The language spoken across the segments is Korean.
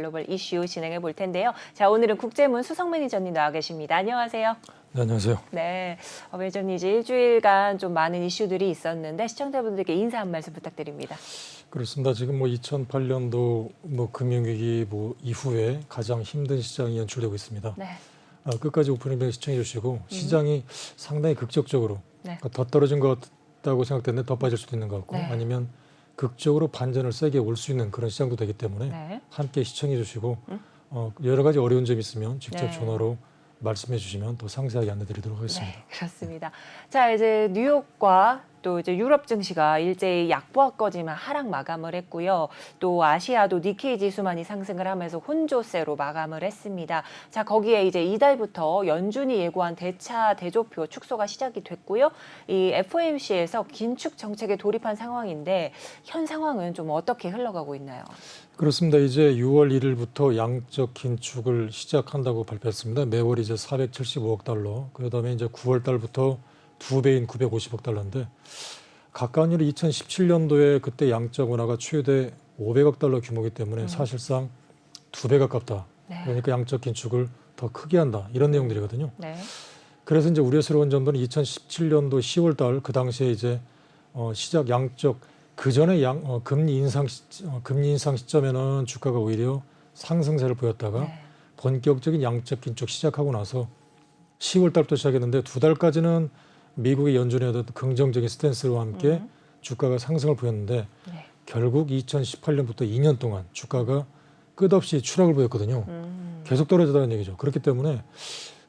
글로벌 이슈 진행해 볼 텐데요. 자, 오늘은 국제문 수석 매니저님 나와 계십니다. 안녕하세요. 네, 안녕하세요. 네, 매니저님 이제 일주일간 좀 많은 이슈들이 있었는데 시청자분들께 인사 한 말씀 부탁드립니다. 그렇습니다. 지금 2008년도 금융위기 이후에 가장 힘든 시장이 연출되고 있습니다. 네. 끝까지 오프닝 시청해 주시고 시장이 상당히 극적적으로 네. 더 떨어진 것 같다고 생각됐는데 더 빠질 수도 있는 것 같고 네. 아니면 극적으로 반전을 세게 올 수 있는 그런 시장도 되기 때문에 네. 함께 시청해 주시고 여러 가지 어려운 점이 있으면 직접 네. 전화로 말씀해 주시면 더 상세하게 안내드리도록 하겠습니다. 네, 그렇습니다. 자, 이제 뉴욕과 또 이제 유럽 증시가 일제히 약보합거지만 하락 마감을 했고요. 또 아시아도 니케이 지수만이 상승을 하면서 혼조세로 마감을 했습니다. 자, 거기에 이제 이달부터 연준이 예고한 대차 대조표 축소가 시작이 됐고요. 이 FOMC에서 긴축 정책에 돌입한 상황인데 현 상황은 좀 어떻게 흘러가고 있나요? 그렇습니다. 이제 6월 1일부터 양적 긴축을 시작한다고 발표했습니다. 매월 이제 475억 달러, 그다음에 이제 9월 달부터 2배인 950억 달러인데 가까운 일은 2017년도에 그때 양적 완화가 최대 500억 달러 규모이기 때문에 사실상 2배 가깝다. 네. 그러니까 양적 긴축을 더 크게 한다. 이런 내용들이거든요. 네. 그래서 이제 우려스러운 점들은 2017년도 10월 달 그 당시에 이제 시작 양적 그 전에 금리 인상 시점에는 주가가 오히려 상승세를 보였다가 네. 본격적인 양적 긴축 시작하고 나서 10월 달부터 시작했는데 2달까지는 미국의 연준의 어떤 긍정적인 스탠스와 함께 주가가 상승을 보였는데 네. 결국 2018년부터 2년 동안 주가가 끝없이 추락을 보였거든요. 계속 떨어지다는 얘기죠. 그렇기 때문에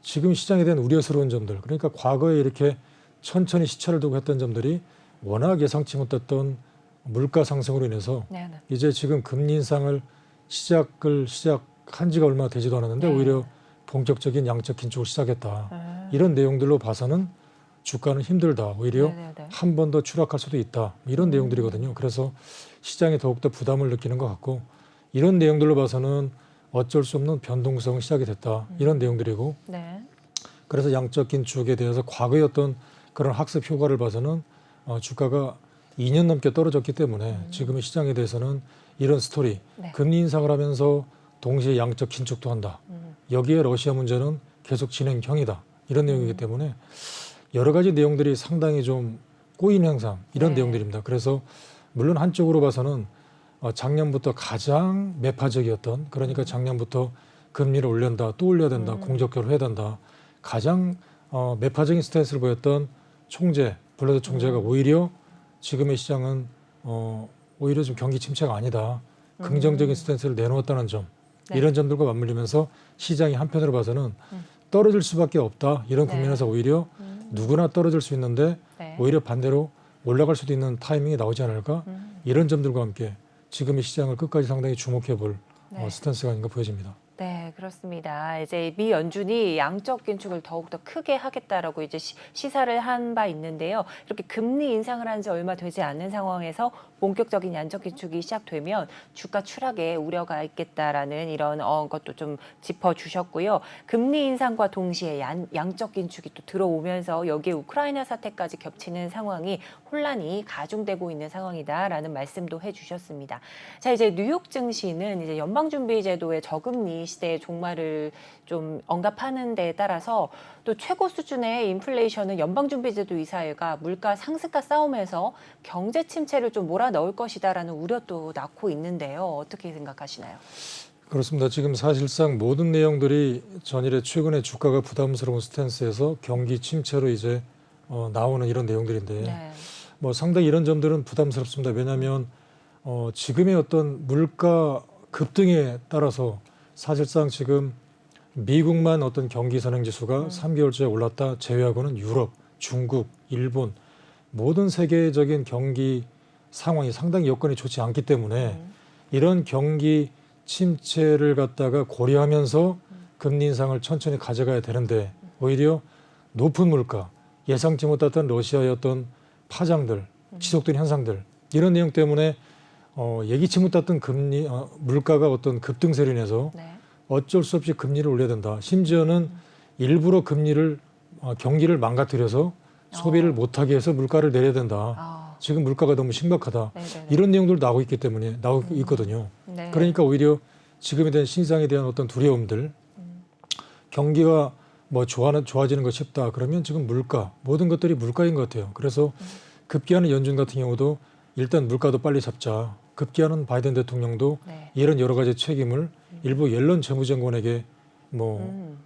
지금 시장에 대한 우려스러운 점들, 그러니까 과거에 이렇게 천천히 시차를 두고 했던 점들이 워낙 예상치 못했던 물가 상승으로 인해서 네, 네. 이제 지금 금리 인상을 시작한 지가 얼마 되지도 않았는데 네. 오히려 본격적인 양적 긴축을 시작했다. 이런 내용들로 봐서는 주가는 힘들다. 오히려 네, 네, 네. 한 번 더 추락할 수도 있다. 이런 내용들이거든요. 그래서 시장이 더욱더 부담을 느끼는 것 같고 이런 내용들로 봐서는 어쩔 수 없는 변동성이 시작이 됐다. 이런 내용들이고 네. 그래서 양적 긴축에 대해서 과거의 어떤 그런 학습 효과를 봐서는 주가가 2년 넘게 떨어졌기 때문에 지금의 시장에 대해서는 이런 스토리, 네. 금리 인상을 하면서 동시에 양적 긴축도 한다. 여기에 러시아 문제는 계속 진행형이다. 이런 내용이기 때문에 여러 가지 내용들이 상당히 좀 꼬인 현상, 이런 네. 내용들입니다. 그래서 물론 한쪽으로 봐서는 작년부터 가장 매파적이었던, 그러니까 작년부터 금리를 올린다, 또 올려야 된다, 공적으로 해야 된다. 가장 매파적인 스탠스를 보였던 블러드 총재가 오히려 지금의 시장은 오히려 좀 경기 침체가 아니다. 긍정적인 스탠스를 내놓았다는 점. 네. 이런 점들과 맞물리면서 시장이 한편으로 봐서는 떨어질 수밖에 없다. 이런 네. 국면에서 오히려 누구나 떨어질 수 있는데 네. 오히려 반대로 올라갈 수도 있는 타이밍이 나오지 않을까. 이런 점들과 함께 지금의 시장을 끝까지 상당히 주목해 볼 네. 스탠스가 아닌가 보여집니다. 네, 그렇습니다. 이제 미 연준이 양적 긴축을 더욱더 크게 하겠다라고 이제 시사를 한 바 있는데요. 이렇게 금리 인상을 한 지 얼마 되지 않는 상황에서 본격적인 양적 긴축이 시작되면 주가 추락에 우려가 있겠다라는 이런 것도 좀 짚어주셨고요. 금리 인상과 동시에 양적 긴축이 또 들어오면서 여기에 우크라이나 사태까지 겹치는 상황이 혼란이 가중되고 있는 상황이다라는 말씀도 해주셨습니다. 자, 이제 뉴욕 증시는 이제 연방준비제도의 저금리 시대의 종말을 좀 언급하는 데에 따라서 또 최고 수준의 인플레이션은 연방준비제도 이사회가 물가 상승과 싸움에서 경제 침체를 좀 몰아넣을 것이다라는 우려도 낳고 있는데요. 어떻게 생각하시나요? 그렇습니다. 지금 사실상 모든 내용들이 전일에 최근에 주가가 부담스러운 스탠스에서 경기 침체로 이제 나오는 이런 내용들인데 네. 상당히 이런 점들은 부담스럽습니다. 왜냐하면 지금의 어떤 물가 급등에 따라서 사실상 지금 미국만 어떤 경기 선행 지수가 3개월째 올랐다 제외하고는 유럽, 중국, 일본 모든 세계적인 경기 상황이 상당히 여건이 좋지 않기 때문에 이런 경기 침체를 갖다가 고려하면서 금리 인상을 천천히 가져가야 되는데 오히려 높은 물가, 예상치 못했던 러시아의 어떤 파장들, 지속된 현상들 이런 내용 때문에 예기치 못했던 물가가 어떤 급등세로 인해서 네. 어쩔 수 없이 금리를 올려야 된다. 심지어는 일부러 경기를 망가뜨려서 소비를 못하게 해서 물가를 내려야 된다. 지금 물가가 너무 심각하다. 네네네. 이런 내용들도 나오고 있거든요. 네. 그러니까 오히려 지금에 대한 신상에 대한 어떤 두려움들, 경기가 뭐 좋아지는 것이 쉽다. 그러면 지금 물가, 모든 것들이 물가인 것 같아요. 그래서 급기야는 연준 같은 경우도 일단 물가도 빨리 잡자. 급기야는 바이든 대통령도 네. 이런 여러 가지 책임을 일부 옐런 재무장관에게 뭐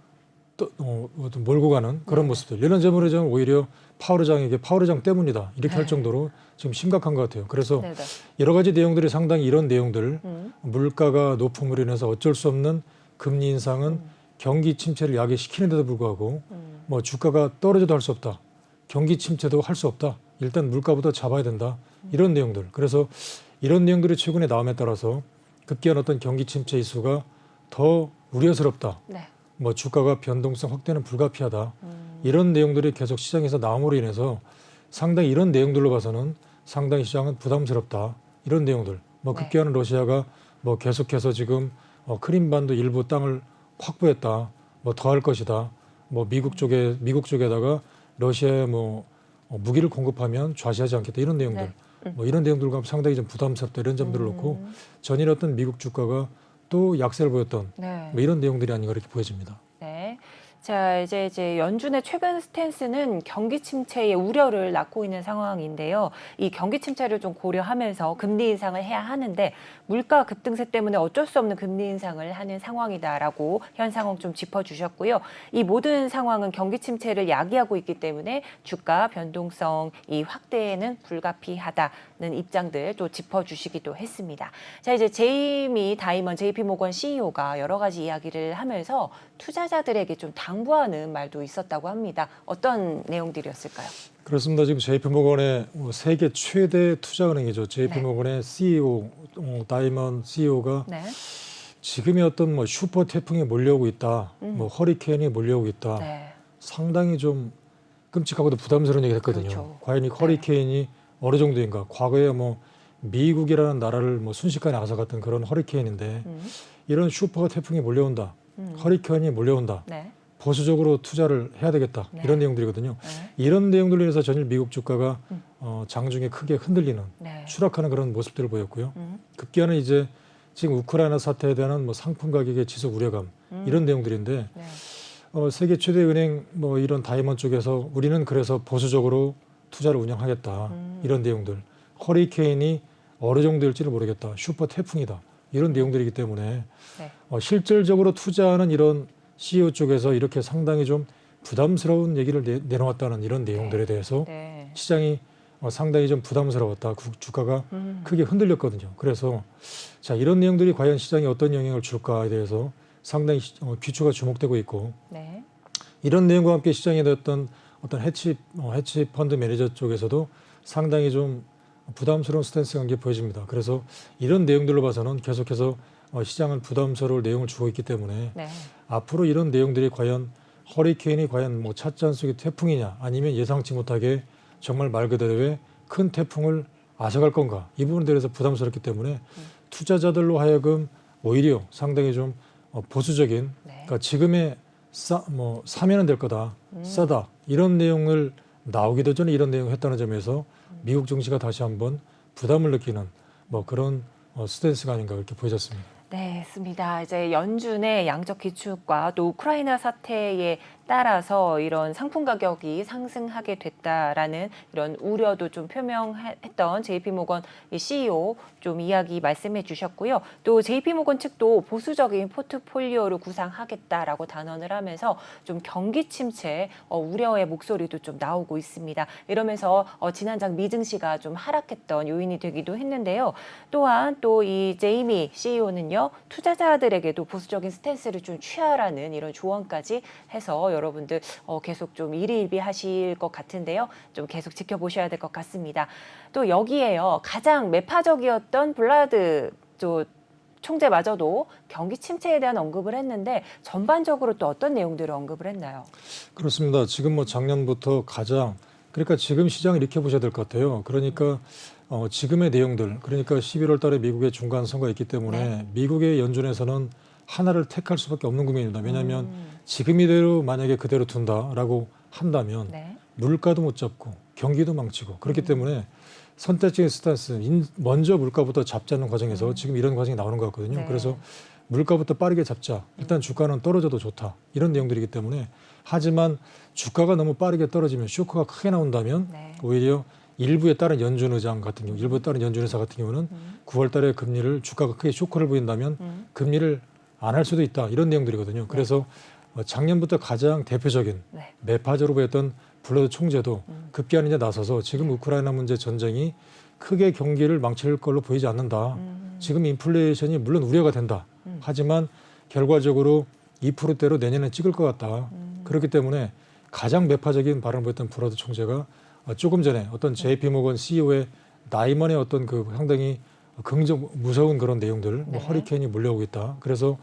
또, 어떤 몰고 가는 그런 모습들. 옐런 재무장관은 오히려 파월 의장 때문이다. 이렇게 할 정도로 지금 심각한 것 같아요. 그래서 네네. 여러 가지 내용들이 상당히 이런 내용들, 물가가 높음으로 인해서 어쩔 수 없는 금리 인상은 경기 침체를 야기시키는데도 불구하고 뭐 주가가 떨어져도 할 수 없다. 경기 침체도 할 수 없다. 일단 물가부터 잡아야 된다. 이런 내용들. 그래서 이런 내용들이 최근에 나옴에 따라서 급기야는 어떤 경기 침체 이슈가 더 우려스럽다. 네. 뭐 주가가 변동성 확대는 불가피하다. 이런 내용들이 계속 시장에서 나옴으로 인해서 상당히 이런 내용들로 봐서는 상당히 시장은 부담스럽다. 이런 내용들. 뭐 네. 급기야는 러시아가 뭐 계속해서 지금 크림반도 일부 땅을 확보했다. 뭐 더 할 것이다. 뭐 미국 쪽에다가 러시아에 뭐 무기를 공급하면 좌시하지 않겠다. 이런 내용들. 뭐 이런 내용들과 상당히 좀 부담스럽다. 이런 점들을 놓고 전일 어떤 미국 주가가 또 약세를 보였던 네. 뭐 이런 내용들이 아닌가 이렇게 보여집니다. 네. 자, 이제 연준의 최근 스탠스는 경기 침체의 우려를 낳고 있는 상황인데요. 이 경기 침체를 좀 고려하면서 금리 인상을 해야 하는데 물가 급등세 때문에 어쩔 수 없는 금리 인상을 하는 상황이다라고 현 상황 좀 짚어주셨고요. 이 모든 상황은 경기 침체를 야기하고 있기 때문에 주가 변동성 이 확대에는 불가피하다는 입장들 또 짚어주시기도 했습니다. 자, 이제 제이미 다이먼 JP모건 CEO가 여러 가지 이야기를 하면서 투자자들에게 좀 당부하는 말도 있었다고 합니다. 어떤 내용들이었을까요? 그렇습니다. 지금 JP모건의 세계 최대 투자은행이죠. JP모건의 CEO 다이먼 CEO가 네. 지금의 어떤 뭐 슈퍼 태풍이 몰려오고 있다, 뭐 허리케인이 몰려오고 있다. 네. 상당히 좀 끔찍하고도 부담스러운 얘기를 했거든요. 그렇죠. 과연 이 허리케인이 어느 정도인가? 과거에 뭐 미국이라는 나라를 뭐 순식간에 앗아갔던 그런 허리케인인데 이런 슈퍼 태풍이 몰려온다, 허리케인이 몰려온다. 네. 보수적으로 투자를 해야 되겠다. 네. 이런 내용들이거든요. 네. 이런 내용들로 인해서 전일 미국 주가가 장중에 크게 흔들리는 네. 추락하는 그런 모습들을 보였고요. 급기야는 이제 지금 우크라이나 사태에 대한 뭐 상품 가격의 지속 우려감 이런 내용들인데 네. 세계 최대 은행 뭐 이런 다이먼 쪽에서 우리는 그래서 보수적으로 투자를 운영하겠다. 이런 내용들. 허리케인이 어느 정도일지를 모르겠다. 슈퍼 태풍이다. 이런 내용들이기 때문에 네. 실질적으로 투자하는 이런 CEO 쪽에서 이렇게 상당히 좀 부담스러운 얘기를 내놓았다는 이런 내용들에 대해서 네. 시장이 상당히 좀 부담스러웠다. 주가가 크게 흔들렸거든요. 그래서 자 이런 내용들이 과연 시장에 어떤 영향을 줄까에 대해서 상당히 귀추가 주목되고 있고 네. 이런 내용과 함께 시장에 어떤 해치 펀드 매니저 쪽에서도 상당히 좀 부담스러운 스탠스 관계 보여집니다. 그래서 이런 내용들로 봐서는 계속해서 시장은 부담스러울 내용을 주고 있기 때문에 네. 앞으로 이런 내용들이 과연 허리케인이 과연 뭐 찻잔속의 태풍이냐 아니면 예상치 못하게 정말 말 그대로의 큰 태풍을 앗아갈 건가 이 부분에 대해서 부담스럽기 때문에 투자자들로 하여금 오히려 상당히 좀 보수적인 네. 그러니까 지금의 사면은 될 거다 싸다 이런 내용을 나오기도 전에 이런 내용을 했다는 점에서 미국 증시가 다시 한번 부담을 느끼는 뭐 그런 스탠스가 아닌가 그렇게 보여졌습니다. 네, 맞습니다. 이제 연준의 양적 기축과 또 우크라이나 사태에 따라서 이런 상품 가격이 상승하게 됐다라는 이런 우려도 좀 표명했던 JP모건 CEO 좀 이야기 말씀해 주셨고요. 또 JP모건 측도 보수적인 포트폴리오를 구상하겠다라고 단언을 하면서 좀 경기 침체 우려의 목소리도 좀 나오고 있습니다. 이러면서 지난장 미증시가 좀 하락했던 요인이 되기도 했는데요. 또한 또 이 제이미 CEO는요. 투자자들에게도 보수적인 스탠스를 좀 취하라는 이런 조언까지 해서 여러분들 계속 좀 일희일비하실 것 같은데요. 좀 계속 지켜보셔야 될 것 같습니다. 또 여기에요. 가장 매파적이었던 블라드 총재마저도 경기 침체에 대한 언급을 했는데 전반적으로 또 어떤 내용들을 언급을 했나요? 그렇습니다. 지금 뭐 작년부터 그러니까 지금 시장을 이렇게 보셔야 될 것 같아요. 그러니까 지금의 내용들, 그러니까 11월 달에 미국의 중간 선거가 있기 때문에 미국의 연준에서는 하나를 택할 수밖에 없는 국면입니다. 왜냐하면 지금 이대로 만약에 그대로 둔다라고 한다면 물가도 못 잡고 경기도 망치고 그렇기 때문에 선택적인 스탠스, 먼저 물가부터 잡자는 과정에서 지금 이런 과정이 나오는 것 같거든요. 그래서 물가부터 빠르게 잡자. 일단 주가는 떨어져도 좋다. 이런 내용들이기 때문에 하지만 주가가 너무 빠르게 떨어지면 쇼크가 크게 나온다면 네. 오히려 일부에 따른 연준 의장 같은 경우, 일부에 따른 연준 의사 같은 경우는 9월 달에 금리를 주가가 크게 쇼크를 보인다면 금리를 안 할 수도 있다. 이런 내용들이거든요. 그래서 작년부터 가장 대표적인 네. 매파적으로 보였던 블러드 총재도 급기야는 이제 나서서 지금 우크라이나 문제 전쟁이 크게 경기를 망칠 걸로 보이지 않는다. 지금 인플레이션이 물론 우려가 된다. 하지만 결과적으로 2%대로 내년에 찍을 것 같다. 그렇기 때문에 가장 매파적인 발언을 보였던 블러드 총재가 조금 전에 어떤 JP 모건 CEO의 나이먼의 어떤 그 상당히 무서운 그런 내용들, 뭐 허리케인이 몰려오고 있다. 그래서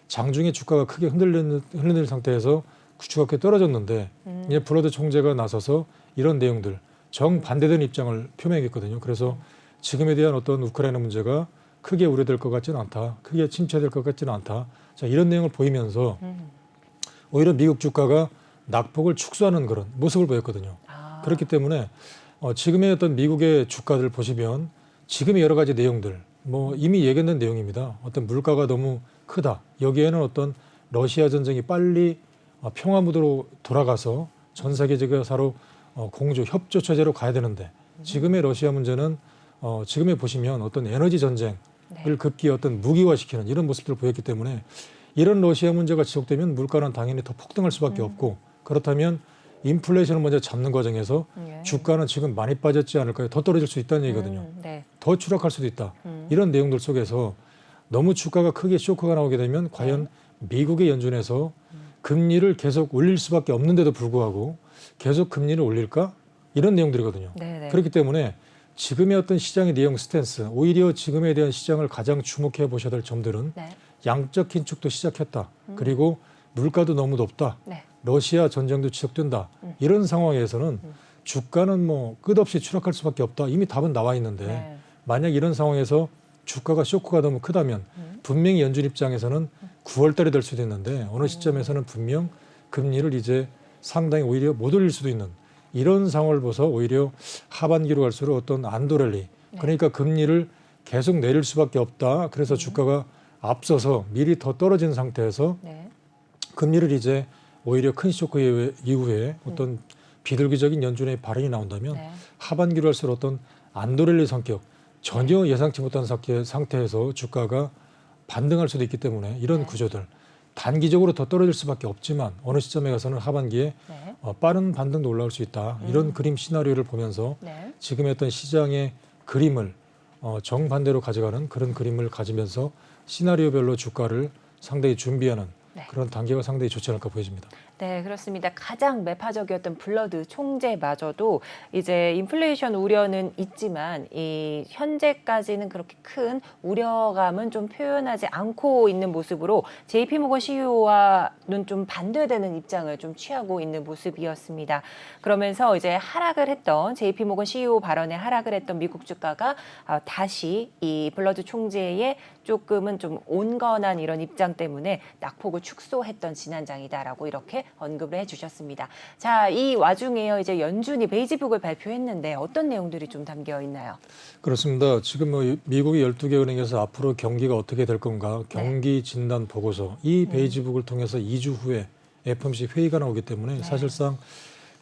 장중에 주가가 크게 흔들리는 상태에서 주가가 크게 떨어졌는데 이제 블러드 총재가 나서서 이런 내용들 정반대되는 입장을 표명했거든요. 그래서 지금에 대한 어떤 우크라이나 문제가 크게 우려될 것 같지는 않다. 크게 침체될 것 같지는 않다. 자, 이런 내용을 보이면서 오히려 미국 주가가 낙폭을 축소하는 그런 모습을 보였거든요. 그렇기 때문에 지금의 어떤 미국의 주가들 보시면 지금의 여러 가지 내용들 뭐 이미 얘기했는 내용입니다. 어떤 물가가 너무 크다. 여기에는 어떤 러시아 전쟁이 빨리 평화 무드로 돌아가서 전 세계적으로 공조 협조 체제로 가야 되는데 지금의 러시아 문제는 지금에 보시면 어떤 에너지 전쟁을 급기 어떤 무기화시키는 이런 모습들을 보였기 때문에 이런 러시아 문제가 지속되면 물가는 당연히 더 폭등할 수밖에 없고 그렇다면 인플레이션을 먼저 잡는 과정에서 주가는 지금 많이 빠졌지 않을까요? 더 떨어질 수 있다는 얘기거든요. 네. 더 추락할 수도 있다. 이런 내용들 속에서 너무 주가가 크게 쇼크가 나오게 되면 과연 미국의 연준에서 금리를 계속 올릴 수밖에 없는데도 불구하고 계속 금리를 올릴까? 이런 내용들이거든요. 네네. 그렇기 때문에 지금의 어떤 시장의 내용 스탠스, 오히려 지금에 대한 시장을 가장 주목해 보셔야 될 점들은 네. 양적 긴축도 시작했다. 그리고 물가도 너무 높다. 네. 러시아 전쟁도 지속된다. 이런 상황에서는 주가는 뭐 끝없이 추락할 수밖에 없다. 이미 답은 나와 있는데 네. 만약 이런 상황에서 주가가 쇼크가 너무 크다면 분명히 연준 입장에서는 9월 달에 될 수도 있는데 어느 시점에서는 분명 금리를 이제 상당히 오히려 못 올릴 수도 있는 이런 상황을 봐서 오히려 하반기로 갈수록 어떤 안도랠리 그러니까 금리를 계속 내릴 수밖에 없다. 그래서 주가가 앞서서 미리 더 떨어진 상태에서 네. 금리를 이제 오히려 큰 쇼크 이후에 어떤 비둘기적인 연준의 발언이 나온다면 네. 하반기로 할수록 어떤 안도랠리 성격 전혀 예상치 못한 상태에서 주가가 반등할 수도 있기 때문에 이런 구조들 단기적으로 더 떨어질 수밖에 없지만 어느 시점에 가서는 하반기에 네. 빠른 반등도 올라올 수 있다. 이런 그림 시나리오를 보면서 네. 지금의 어떤 시장의 그림을 정반대로 가져가는 그런 그림을 가지면서 시나리오별로 주가를 상당히 준비하는 그런 단계가 상당히 좋지 않을까 보여집니다. 네, 그렇습니다. 가장 매파적이었던 블러드 총재마저도 이제 인플레이션 우려는 있지만 이 현재까지는 그렇게 큰 우려감은 좀 표현하지 않고 있는 모습으로 JP모건 CEO와는 좀 반대되는 입장을 좀 취하고 있는 모습이었습니다. 그러면서 이제 하락을 했던 JP모건 CEO 발언에 하락을 했던 미국 주가가 다시 이 블러드 총재의 조금은 좀 온건한 이런 입장 때문에 낙폭을 축소했던 지난장이다라고 이렇게 언급을 해주셨습니다. 자, 이 와중에요 이제 연준이 베이지북을 발표했는데 어떤 내용들이 좀 담겨 있나요? 그렇습니다. 지금 뭐 미국의 12개 은행에서 앞으로 경기가 어떻게 될 건가 경기 진단 보고서 이 베이지북을 통해서 2주 후에 FOMC 회의가 나오기 때문에 사실상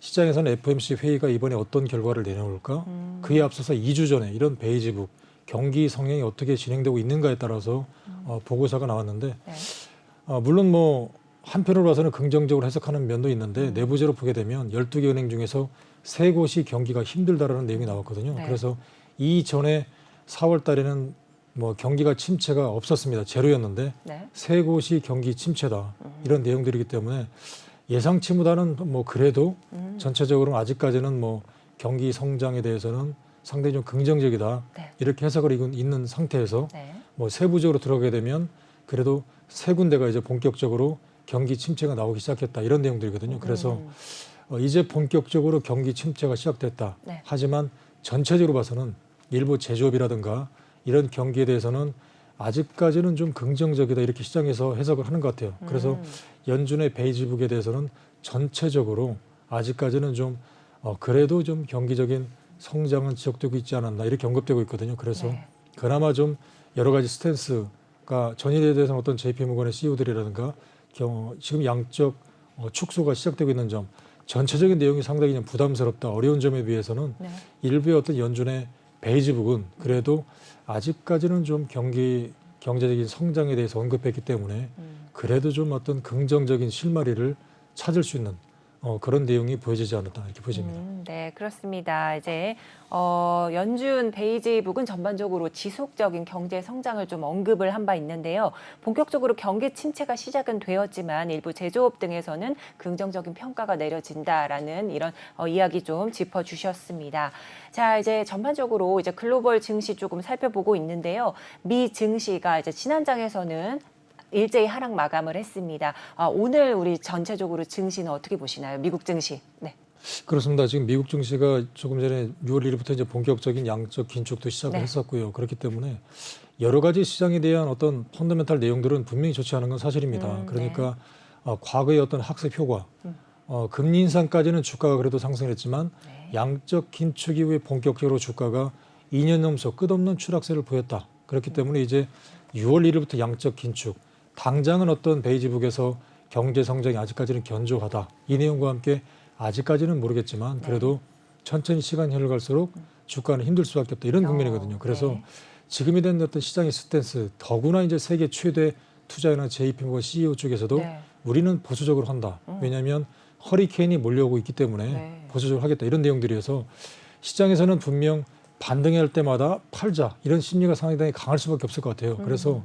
시장에서는 FOMC 회의가 이번에 어떤 결과를 내놓을까? 그에 앞서서 2주 전에 이런 베이지북 경기 성향이 어떻게 진행되고 있는가에 따라서 보고서가 나왔는데 물론 뭐 한편으로 봐서는 긍정적으로 해석하는 면도 있는데 내부적으로 보게 되면 12개 은행 중에서 3곳이 경기가 힘들다라는 내용이 나왔거든요. 그래서 이전에 4월 달에는 뭐 경기가 침체가 없었습니다. 제로였는데 3곳이 경기 침체다. 이런 내용들이기 때문에 예상치보다는 뭐 그래도 전체적으로 아직까지는 뭐 경기 성장에 대해서는 상당히 좀 긍정적이다. 이렇게 해석을 있는 상태에서 뭐 세부적으로 들어가게 되면 그래도 3군데가 이제 본격적으로 경기 침체가 나오기 시작했다. 이런 내용들이거든요. 그래서 이제 본격적으로 경기 침체가 시작됐다. 하지만 전체적으로 봐서는 일부 제조업이라든가 이런 경기에 대해서는 아직까지는 좀 긍정적이다. 이렇게 시장에서 해석을 하는 것 같아요. 그래서 연준의 베이지북에 대해서는 전체적으로 아직까지는 좀 그래도 좀 경기적인 성장은 지속되고 있지 않았나 이렇게 언급되고 있거든요. 그래서 그나마 좀 여러 가지 스탠스가 그러니까 전일에 대해서는 어떤 JP모건의 CEO들이라든가 지금 양적 축소가 시작되고 있는 점, 전체적인 내용이 상당히 좀 부담스럽다, 어려운 점에 비해서는 네. 일부의 어떤 연준의 베이지북은 그래도 아직까지는 좀 경제적인 성장에 대해서 언급했기 때문에 그래도 좀 어떤 긍정적인 실마리를 찾을 수 있는 그런 내용이 보여지지 않았다 이렇게 보여집니다. 네, 그렇습니다. 이제 연준 베이지북은 전반적으로 지속적인 경제 성장을 좀 언급을 한 바 있는데요. 본격적으로 경기 침체가 시작은 되었지만 일부 제조업 등에서는 긍정적인 평가가 내려진다라는 이런 이야기 좀 짚어주셨습니다. 자, 이제 전반적으로 이제 글로벌 증시 조금 살펴보고 있는데요. 미 증시가 이제 지난 장에서는 일제히 하락 마감을 했습니다. 오늘 우리 전체적으로 증시는 어떻게 보시나요? 미국 증시. 네. 그렇습니다. 지금 미국 증시가 조금 전에 6월 1일부터 이제 본격적인 양적 긴축도 시작을 네. 했었고요. 그렇기 때문에 여러 가지 시장에 대한 어떤 펀더멘탈 내용들은 분명히 좋지 않은 건 사실입니다. 그러니까 과거의 어떤 학습 효과, 금리 인상까지는 주가가 그래도 상승했지만 네. 양적 긴축 이후에 본격적으로 주가가 2년 넘소 끝없는 추락세를 보였다. 그렇기 때문에 이제 6월 1일부터 양적 긴축, 당장은 어떤 베이지북에서 경제 성장이 아직까지는 견조하다. 이 내용과 함께 아직까지는 모르겠지만 그래도 천천히 시간이 흘러갈수록 주가는 힘들 수밖에 없다. 이런 국면이거든요. 그래서 네. 지금이 된 어떤 시장의 스탠스, 더구나 이제 세계 최대 투자연한 JP모건 CEO 쪽에서도 네. 우리는 보수적으로 한다. 왜냐하면 허리케인이 몰려오고 있기 때문에 네. 보수적으로 하겠다. 이런 내용들이어서 시장에서는 분명 반등할 때마다 팔자 이런 심리가 상당히 강할 수밖에 없을 것 같아요. 그래서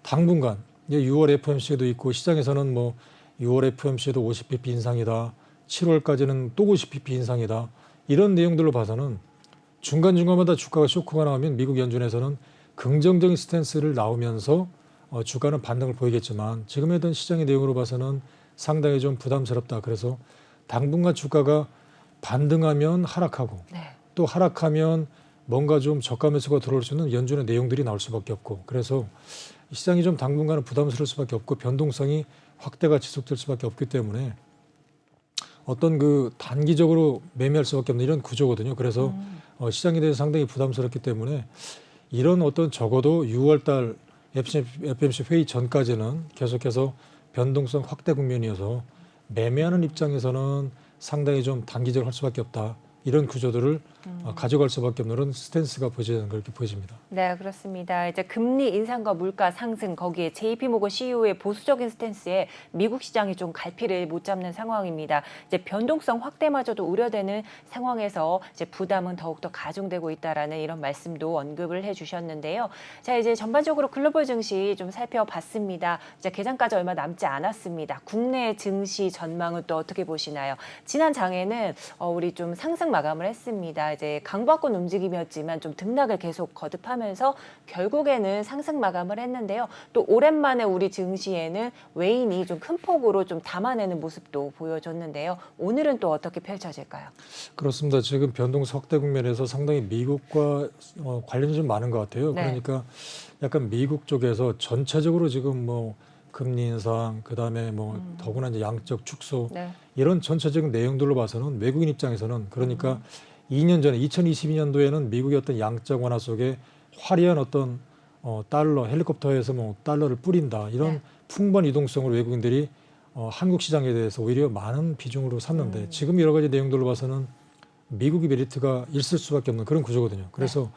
당분간 이제 6월 FOMC도 있고 시장에서는 뭐 6월 FOMC도 50bp 인상이다. 7월까지는 또 50bp 인상이다. 이런 내용들로 봐서는 중간중간마다 주가가 쇼크가 나오면 미국 연준에서는 긍정적인 스탠스를 나오면서 주가는 반등을 보이겠지만 지금의 어떤 시장의 내용으로 봐서는 상당히 좀 부담스럽다. 그래서 당분간 주가가 반등하면 하락하고 네. 또 하락하면 뭔가 좀 저가 매수가 들어올 수 있는 연준의 내용들이 나올 수밖에 없고 그래서 시장이 좀 당분간은 부담스러울 수밖에 없고 변동성이 확대가 지속될 수밖에 없기 때문에 어떤 그 단기적으로 매매할 수밖에 없는 이런 구조거든요. 그래서 시장에 대해서 상당히 부담스럽기 때문에 이런 어떤 적어도 6월달 FOMC 회의 전까지는 계속해서 변동성 확대 국면이어서 매매하는 입장에서는 상당히 좀 단기적으로 할 수밖에 없다. 이런 구조들을 가져갈 수밖에 없는 그런 스탠스가 보여지는 그렇게 보여집니다. 네, 그렇습니다. 이제 금리 인상과 물가 상승 거기에 JP모건 CEO의 보수적인 스탠스에 미국 시장이 좀 갈피를 못 잡는 상황입니다. 이제 변동성 확대마저도 우려되는 상황에서 이제 부담은 더욱더 가중되고 있다라는 이런 말씀도 언급을 해주셨는데요. 자, 이제 전반적으로 글로벌 증시 좀 살펴봤습니다. 이제 개장까지 얼마 남지 않았습니다. 국내 증시 전망은 또 어떻게 보시나요? 지난 장에는 우리 좀 상승 마감을 했습니다. 이제 강보합권 움직임이었지만 좀 등락을 계속 거듭하면서 결국에는 상승 마감을 했는데요. 또 오랜만에 우리 증시에는 외인이 좀 큰 폭으로 좀 담아내는 모습도 보여줬는데요. 오늘은 또 어떻게 펼쳐질까요? 그렇습니다. 지금 변동성 확대 국면에서 상당히 미국과 관련이 좀 많은 것 같아요. 네. 그러니까 약간 미국 쪽에서 전체적으로 지금 뭐 금리 인상, 그다음에 뭐 더구나 이제 양적 축소 네. 이런 전체적인 내용들로 봐서는 외국인 입장에서는 그러니까 2년 전에 2022년도에는 미국의 어떤 양적 완화 속에 화려한 어떤 달러 헬리콥터에서 뭐 달러를 뿌린다 이런 네. 풍부한 이동성으로 외국인들이 한국 시장에 대해서 오히려 많은 비중으로 샀는데 지금 여러 가지 내용들로 봐서는 미국의 메리트가 있을 수밖에 없는 그런 구조거든요. 그래서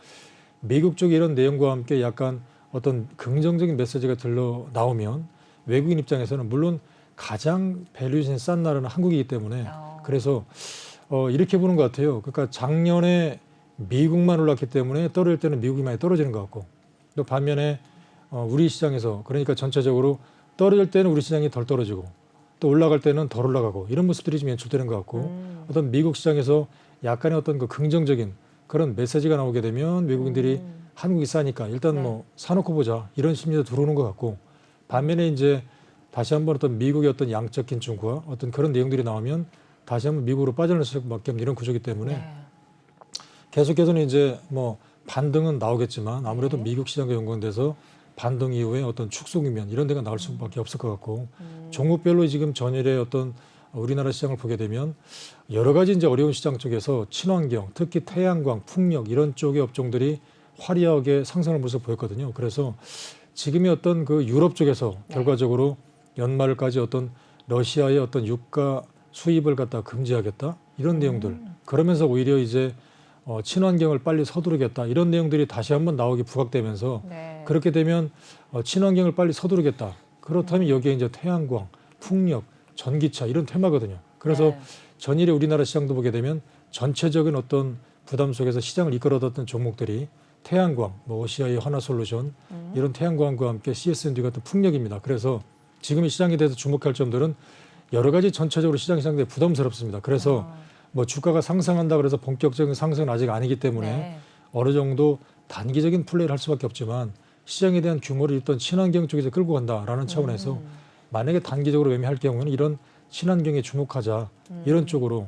미국 쪽 이런 내용과 함께 약간 어떤 긍정적인 메시지가 들러 나오면 외국인 입장에서는 물론 가장 밸류에이션이 싼 나라는 한국이기 때문에 그래서 이렇게 보는 것 같아요. 그러니까 작년에 미국만 올랐기 때문에 떨어질 때는 미국이 많이 떨어지는 것 같고 또 반면에 우리 시장에서 그러니까 전체적으로 떨어질 때는 우리 시장이 덜 떨어지고 또 올라갈 때는 덜 올라가고 이런 모습들이 좀 연출되는 것 같고 어떤 미국 시장에서 약간의 어떤 그 긍정적인 그런 메시지가 나오게 되면 외국인들이 한국이 싸니까 일단 뭐 사놓고 보자 이런 심리도 들어오는 것 같고 반면에 이제 다시 한번 어떤 미국의 어떤 양적 긴축과 어떤 그런 내용들이 나오면 다시 한번 미국으로 빠져나올 수밖에 없는 이런 구조이기 때문에 계속해서는 이제 뭐 반등은 나오겠지만 아무래도 미국 시장과 연관돼서 반등 이후에 어떤 축소 국면 이런 데가 나올 수밖에 없을 것 같고 종목별로 지금 전일의 어떤 우리나라 시장을 보게 되면 여러 가지 이제 어려운 시장 쪽에서 친환경, 특히 태양광, 풍력 이런 쪽의 업종들이 화려하게 상승을 모습 보였거든요. 그래서 지금의 어떤 그 유럽 쪽에서 네. 결과적으로 연말까지 어떤 러시아의 어떤 유가 수입을 갖다 금지하겠다 이런 내용들. 그러면서 오히려 이제 친환경을 빨리 서두르겠다 이런 내용들이 다시 한번 나오기 부각되면서 네. 그렇게 되면 친환경을 빨리 서두르겠다. 그렇다면 여기에 이제 태양광, 풍력, 전기차 이런 테마거든요. 그래서 네. 전일의 우리나라 시장도 보게 되면 전체적인 어떤 부담 속에서 시장을 이끌어뒀던 종목들이 태양광, 뭐 오시아의 하나솔루션 이런 태양광과 함께 CSND 같은 풍력입니다. 그래서 지금의 시장에 대해서 주목할 점들은 여러 가지 전체적으로 시장이 상당히 부담스럽습니다. 그래서 뭐 주가가 상승한다 그래서 본격적인 상승은 아직 아니기 때문에 네. 어느 정도 단기적인 플레이를 할 수밖에 없지만 시장에 대한 규모를 일단 친환경 쪽에서 끌고 간다라는 차원에서 만약에 단기적으로 매매할 경우는 이런 친환경에 주목하자 이런 쪽으로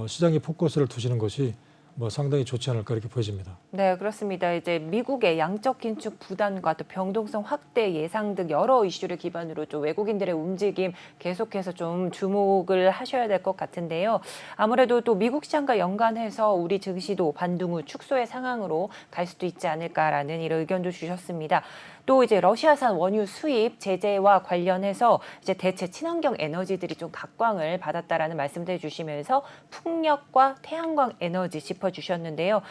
시장의 포커스를 두시는 것이 뭐 상당히 좋지 않을까 이렇게 보여집니다. 네, 그렇습니다. 이제 미국의 양적 긴축 부담과 또 변동성 확대 예상 등 여러 이슈를 기반으로 좀 외국인들의 움직임 계속해서 좀 주목을 하셔야 될 것 같은데요. 아무래도 또 미국 시장과 연관해서 우리 증시도 반등 후 축소의 상황으로 갈 수도 있지 않을까라는 이런 의견도 주셨습니다. 또 이제 러시아산 원유 수입 제재와 관련해서 이제 대체 친환경 에너지들이 좀 각광을 받았다라는 말씀도 해주시면서 풍력과 태양광 에너지 짚어주셨는데요.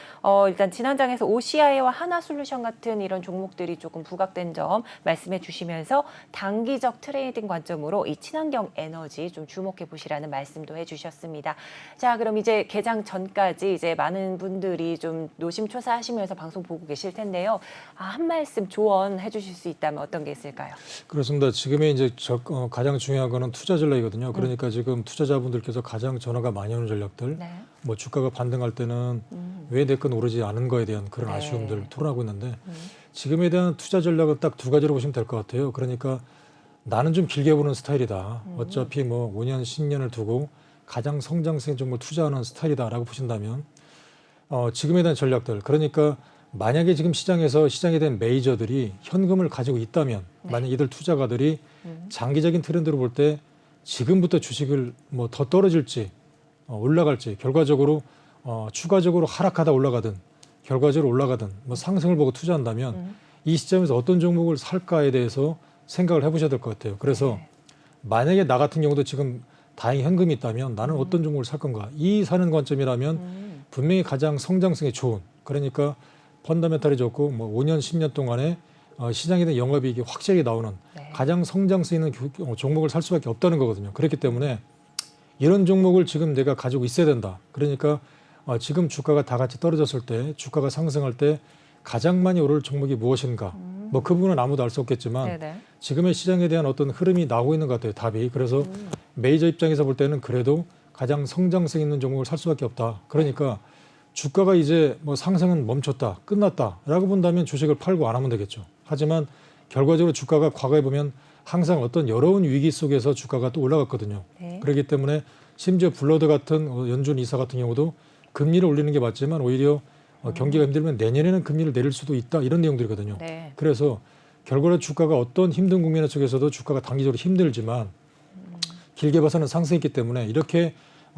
일단 지난장에서 OCI와 하나솔루션 같은 이런 종목들이 조금 부각된 점 말씀해 주시면서 단기적 트레이딩 관점으로 이 친환경 에너지 좀 주목해 보시라는 말씀도 해주셨습니다. 자, 그럼 이제 개장 전까지 이제 많은 분들이 좀 노심초사하시면서 방송 보고 계실 텐데요. 한 말씀 조언 해주실 수 있다면 어떤 게 있을까요? 그렇습니다. 지금의 이제 가장 중요한 거는 투자 전략이거든요. 그러니까 지금 투자자분들께서 가장 전화가 많이 오는 전략들, 네. 뭐 주가가 반등할 때는 왜 내 건 오르지 않은 거에 대한 그런 네. 아쉬움들 토론하고 있는데 지금에 대한 투자 전략은 딱 두 가지로 보시면 될 것 같아요. 그러니까 나는 좀 길게 보는 스타일이다. 어차피 뭐 5년, 10년을 두고 가장 성장성 종목을 투자하는 스타일이다라고 보신다면 지금에 대한 전략들, 그러니까 만약에 지금 시장에 대한 메이저들이 현금을 가지고 있다면 만약 이들 투자가들이 장기적인 트렌드로 볼 때 지금부터 주식을 뭐 더 떨어질지 올라갈지 결과적으로 추가적으로 하락하다 올라가든 결과적으로 올라가든 뭐 상승을 보고 투자한다면 이 시점에서 어떤 종목을 살까에 대해서 생각을 해보셔야 될 것 같아요. 그래서 만약에 나 같은 경우도 지금 다행히 현금이 있다면 나는 어떤 종목을 살 건가? 이 사는 관점이라면 분명히 가장 성장성이 좋은, 그러니까 펀더멘탈이 좋고 뭐 5년, 10년 동안에 시장에 대한 영업이익이 확실히 나오는 네. 가장 성장성 있는 종목을 살 수밖에 없다는 거거든요. 그렇기 때문에 이런 종목을 지금 내가 가지고 있어야 된다. 그러니까 지금 주가가 다 같이 떨어졌을 때 주가가 상승할 때 가장 많이 오를 종목이 무엇인가. 뭐 그 부분은 아무도 알 수 없겠지만 네네. 지금의 시장에 대한 어떤 흐름이 나오고 있는 것 같아요. 답이. 그래서 메이저 입장에서 볼 때는 그래도 가장 성장성 있는 종목을 살 수밖에 없다. 그러니까 주가가 이제 뭐 상승은 멈췄다, 끝났다라고 본다면 주식을 팔고 안 하면 되겠죠. 하지만 결과적으로 주가가 과거에 보면 항상 어떤 어려운 위기 속에서 주가가 또 올라갔거든요. 네. 그렇기 때문에 심지어 블러드 같은 연준 이사 같은 경우도 금리를 올리는 게 맞지만 오히려 경기가 힘들면 내년에는 금리를 내릴 수도 있다 이런 내용들이거든요. 네. 그래서 결과로 주가가 어떤 힘든 국면 속에서도 주가가 단기적으로 힘들지만 길게 봐서는 상승했기 때문에 이렇게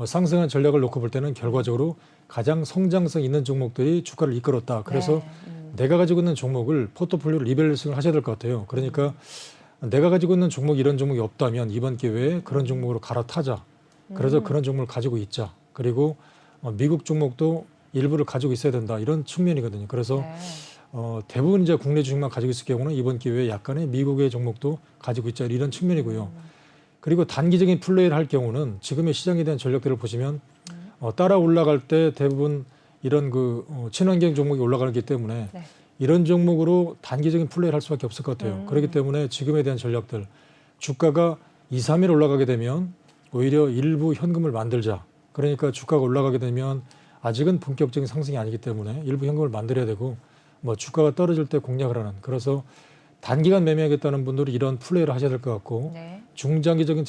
상승한 전략을 놓고 볼 때는 결과적으로 가장 성장성 있는 종목들이 주가를 이끌었다. 그래서 내가 가지고 있는 종목을 포트폴리오를 리밸런싱을 하셔야 될 것 같아요. 그러니까 내가 가지고 있는 종목 이런 종목이 없다면 이번 기회에 그런 종목으로 갈아타자. 그래서 그런 종목을 가지고 있자. 그리고 미국 종목도 일부를 가지고 있어야 된다. 이런 측면이거든요. 그래서 네. 대부분 이제 국내 주식만 가지고 있을 경우는 이번 기회에 약간의 미국의 종목도 가지고 있자. 이런 측면이고요. 그리고 단기적인 플레이를 할 경우는 지금의 시장에 대한 전략들을 보시면 따라 올라갈 때 대부분 이런 친환경 종목이 올라가기 때문에 네. 이런 종목으로 단기적인 플레이를 할 수밖에 없을 것 같아요. 그렇기 때문에 지금에 대한 전략들, 주가가 2, 3일 올라가게 되면 오히려 일부 현금을 만들자. 그러니까 주가가 올라가게 되면 아직은 본격적인 상승이 아니기 때문에 일부 현금을 만들어야 되고 뭐 주가가 떨어질 때 공략을 하는, 그래서 단기간 매매하겠다는 분들이 이런 플레이를 하셔야 될 것 같고 네. 중장기적인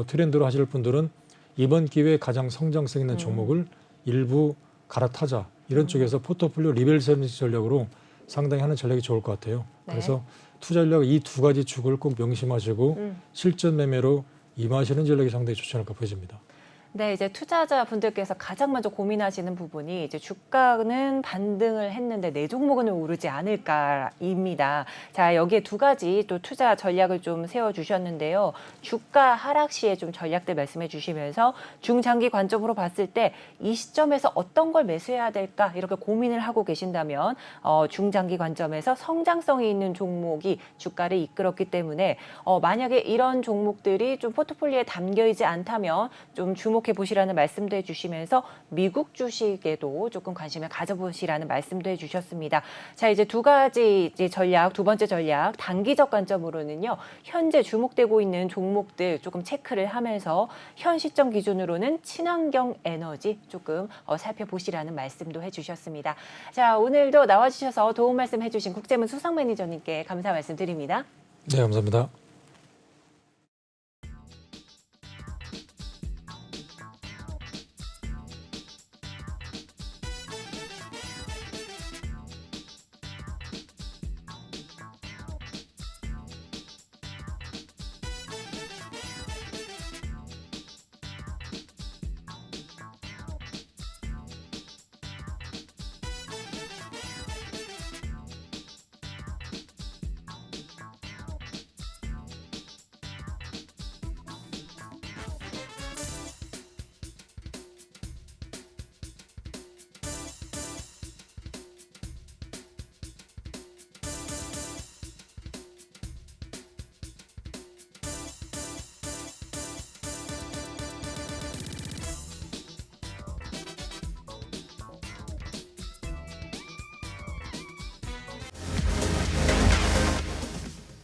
트렌드로 하실 분들은 이번 기회에 가장 성장성 있는 종목을 일부 갈아타자. 이런 쪽에서 포트폴리오 리밸런싱 전략으로 상당히 하는 전략이 좋을 것 같아요. 네. 그래서 투자 전략 이 두 가지 축을 꼭 명심하시고 실전 매매로 임하시는 전략이 상당히 좋지 않을까 보여집니다. 네, 이제 투자자분들께서 가장 먼저 고민하시는 부분이 이제 주가는 반등을 했는데 내 종목은 왜 오르지 않을까입니다. 자, 여기에 두 가지 또 투자 전략을 좀 세워주셨는데요. 주가 하락 시에 좀 전략들 말씀해 주시면서 중장기 관점으로 봤을 때 이 시점에서 어떤 걸 매수해야 될까 이렇게 고민을 하고 계신다면 중장기 관점에서 성장성이 있는 종목이 주가를 이끌었기 때문에 만약에 이런 종목들이 좀 포트폴리오에 담겨 있지 않다면 좀 주목해 보시라는 말씀도 해주시면서 미국 주식에도 조금 관심을 가져보시라는 말씀도 해주셨습니다. 자, 이제 두 가지 이제 전략, 두 번째 전략, 단기적 관점으로는요. 현재 주목되고 있는 종목들 조금 체크를 하면서 현 시점 기준으로는 친환경 에너지 조금 살펴보시라는 말씀도 해주셨습니다. 자, 오늘도 나와주셔서 도움 말씀 해주신 국제문 수석 매니저님께 감사 말씀드립니다. 네, 감사합니다.